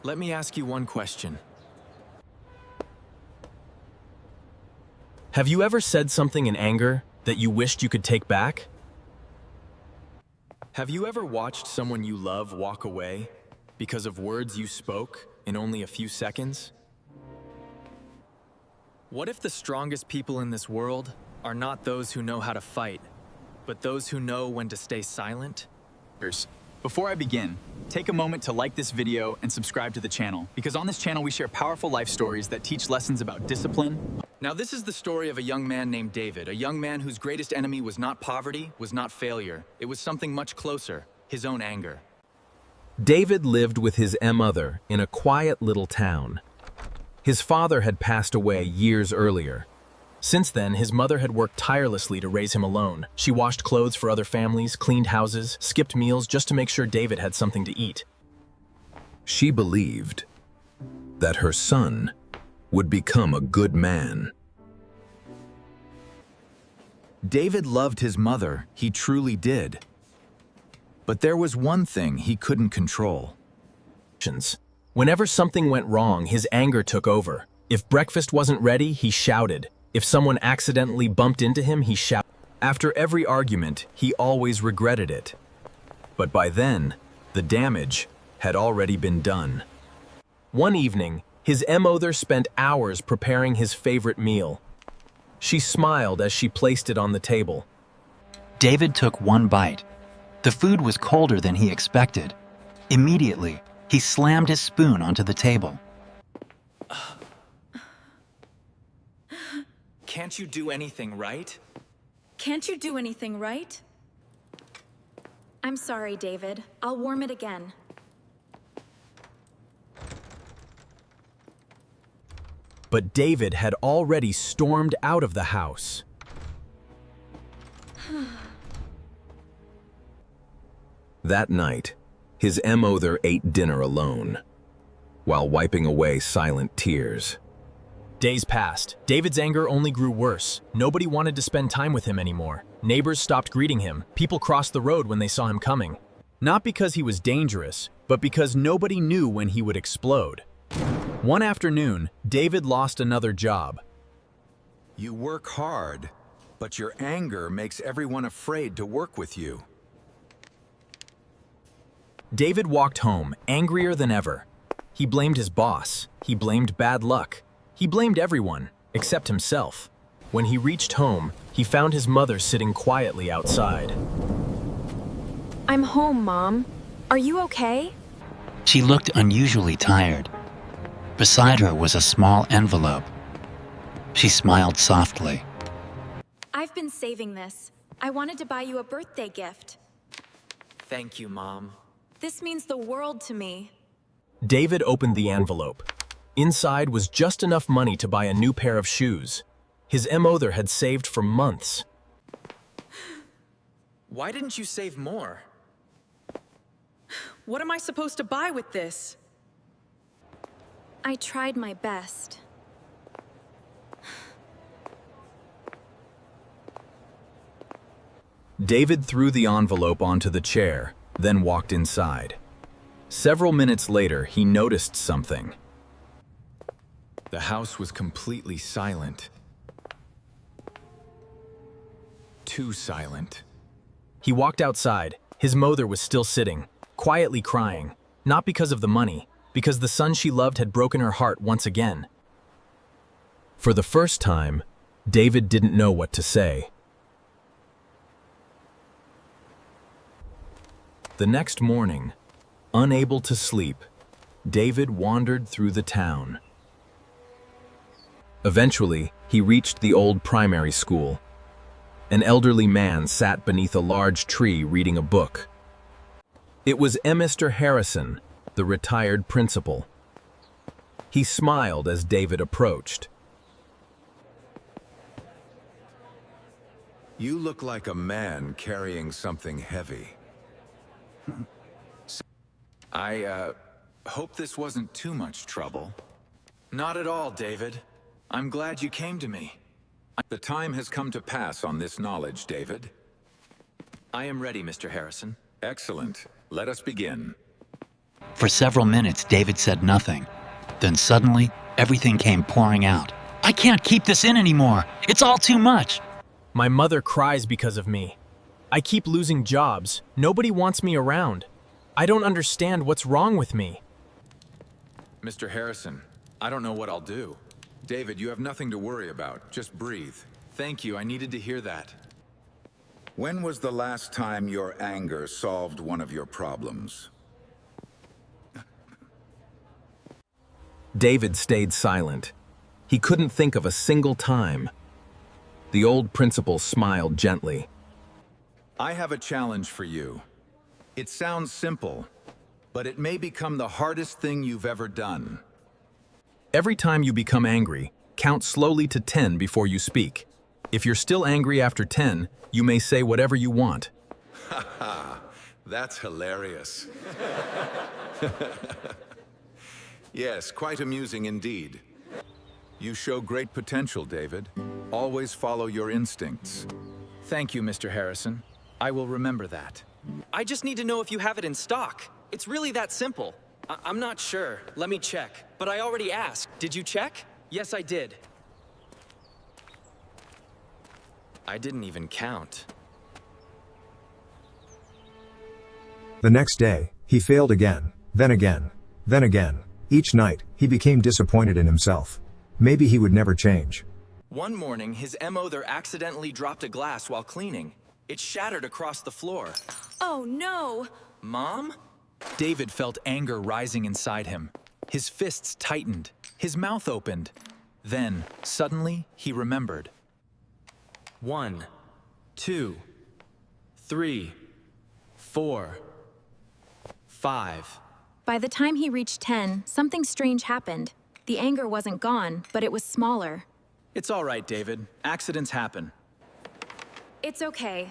Let me ask you one question. Have you ever said something in anger that you wished you could take back? Have you ever watched someone you love walk away because of words you spoke in only a few seconds? What if the strongest people in this world are not those who know how to fight, but those who know when to stay silent? Before I begin, take a moment to like this video and subscribe to the channel, because on this channel we share powerful life stories that teach lessons about discipline. Now, this is the story of a young man named David, a young man whose greatest enemy was not poverty, was not failure. It was something much closer, his own anger. David lived with his mother in a quiet little town. His father had passed away years earlier. Since then, his mother had worked tirelessly to raise him alone. She washed clothes for other families, cleaned houses, skipped meals just to make sure David had something to eat. She believed that her son would become a good man. David loved his mother, he truly did. But there was one thing he couldn't control. Whenever something went wrong, his anger took over. If breakfast wasn't ready, he shouted. If someone accidentally bumped into him, he shouted. After every argument, he always regretted it. But by then, the damage had already been done. One evening, his mother spent hours preparing his favorite meal. She smiled as she placed it on the table. David took one bite. The food was colder than he expected. Immediately, he slammed his spoon onto the table. Can't you do anything right? Can't you do anything right? I'm sorry, David. I'll warm it again. But David had already stormed out of the house. That night, his mother ate dinner alone, while wiping away silent tears. Days passed. David's anger only grew worse. Nobody wanted to spend time with him anymore. Neighbors stopped greeting him. People crossed the road when they saw him coming. Not because he was dangerous, but because nobody knew when he would explode. One afternoon, David lost another job. You work hard, but your anger makes everyone afraid to work with you. David walked home, angrier than ever. He blamed his boss. He blamed bad luck. He blamed everyone, except himself. When he reached home, he found his mother sitting quietly outside. I'm home, Mom. Are you okay? She looked unusually tired. Beside her was a small envelope. She smiled softly. I've been saving this. I wanted to buy you a birthday gift. Thank you, Mom. This means the world to me. David opened the envelope. Inside was just enough money to buy a new pair of shoes. His mother had saved for months. Why didn't you save more? What am I supposed to buy with this? I tried my best. David threw the envelope onto the chair, then walked inside. Several minutes later, he noticed something. The house was completely silent. Too silent. He walked outside. His mother was still sitting, quietly crying. Not because of the money, because the son she loved had broken her heart once again. For the first time, David didn't know what to say. The next morning, unable to sleep, David wandered through the town. Eventually, he reached the old primary school. An elderly man sat beneath a large tree reading a book. It was Mr. Harrison, the retired principal. He smiled as David approached. You look like a man carrying something heavy. I hope this wasn't too much trouble. Not at all, David. I'm glad you came to me. The time has come to pass on this knowledge, David. I am ready, Mr. Harrison. Excellent. Let us begin. For several minutes, David said nothing. Then suddenly, everything came pouring out. I can't keep this in anymore. It's all too much. My mother cries because of me. I keep losing jobs. Nobody wants me around. I don't understand what's wrong with me. Mr. Harrison, I don't know what I'll do. David, you have nothing to worry about. Just breathe. Thank you, I needed to hear that. When was the last time your anger solved one of your problems? David stayed silent. He couldn't think of a single time. The old principal smiled gently. I have a challenge for you. It sounds simple, but it may become the hardest thing you've ever done. Every time you become angry, count slowly to 10 before you speak. If you're still angry after 10, you may say whatever you want. That's hilarious. Yes, quite amusing indeed. You show great potential, David. Always follow your instincts. Thank you, Mr. Harrison. I will remember that. I just need to know if you have it in stock. It's really that simple. I'm not sure. Let me check. But I already asked. Did you check? Yes, I did. I didn't even count. The next day, he failed again, then again, then again. Each night, he became disappointed in himself. Maybe he would never change. One morning, his MO there accidentally dropped a glass while cleaning. It shattered across the floor. Oh no! Mom? David felt anger rising inside him. His fists tightened, his mouth opened. Then, suddenly, he remembered. 1, 2, 3, 4, 5. By the time he reached 10, something strange happened. The anger wasn't gone, but it was smaller. It's all right, David. Accidents happen. It's okay.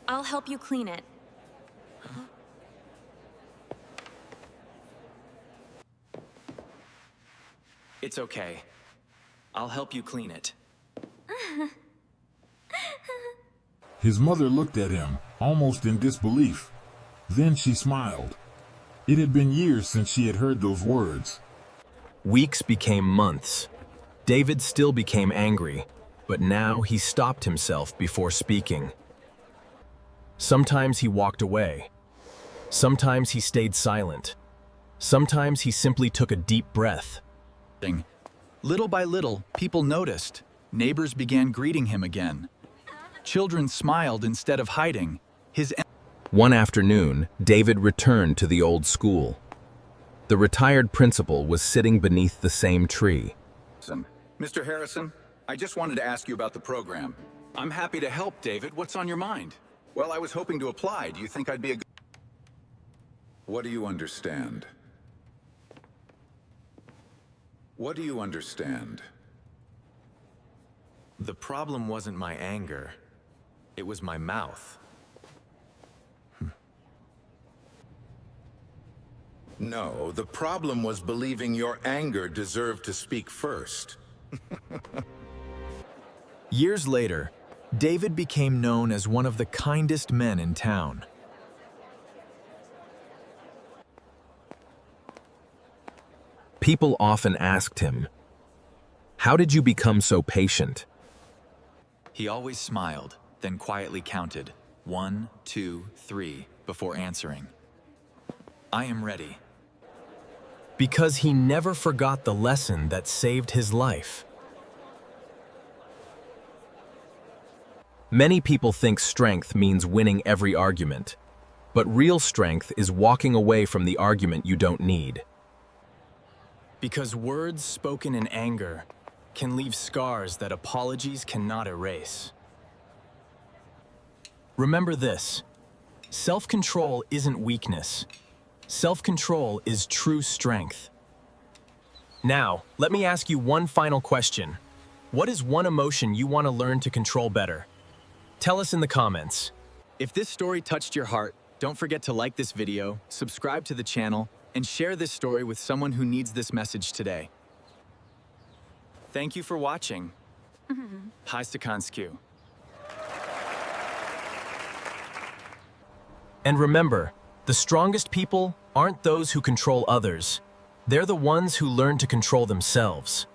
I'll help you clean it. It's okay. I'll help you clean it. His mother looked at him, almost in disbelief. Then she smiled. It had been years since she had heard those words. Weeks became months. David still became angry, but now he stopped himself before speaking. Sometimes he walked away. Sometimes he stayed silent. Sometimes he simply took a deep breath. Little by little, people noticed. Neighbors began greeting him again. Children smiled instead of hiding. One afternoon, David returned to the old school. The retired principal was sitting beneath the same tree. Mr. Harrison, I just wanted to ask you about the program. I'm happy to help, David. What's on your mind? Well, I was hoping to apply. Do you think I'd be a good... What do you understand? What do you understand? The problem wasn't my anger. It was my mouth. No, the problem was believing your anger deserved to speak first. Years later, David became known as one of the kindest men in town. People often asked him, "How did you become so patient?" He always smiled, then quietly counted 1, 2, 3 before answering. I am ready. Because he never forgot the lesson that saved his life. Many people think strength means winning every argument, but real strength is walking away from the argument you don't need. Because words spoken in anger can leave scars that apologies cannot erase. Remember this: self-control isn't weakness. Self-control is true strength. Now, let me ask you one final question. What is one emotion you want to learn to control better? Tell us in the comments. If this story touched your heart, don't forget to like this video, subscribe to the channel, and share this story with someone who needs this message today. Thank you for watching. Hej And remember, The strongest people aren't those who control others. They're the ones who learn to control themselves.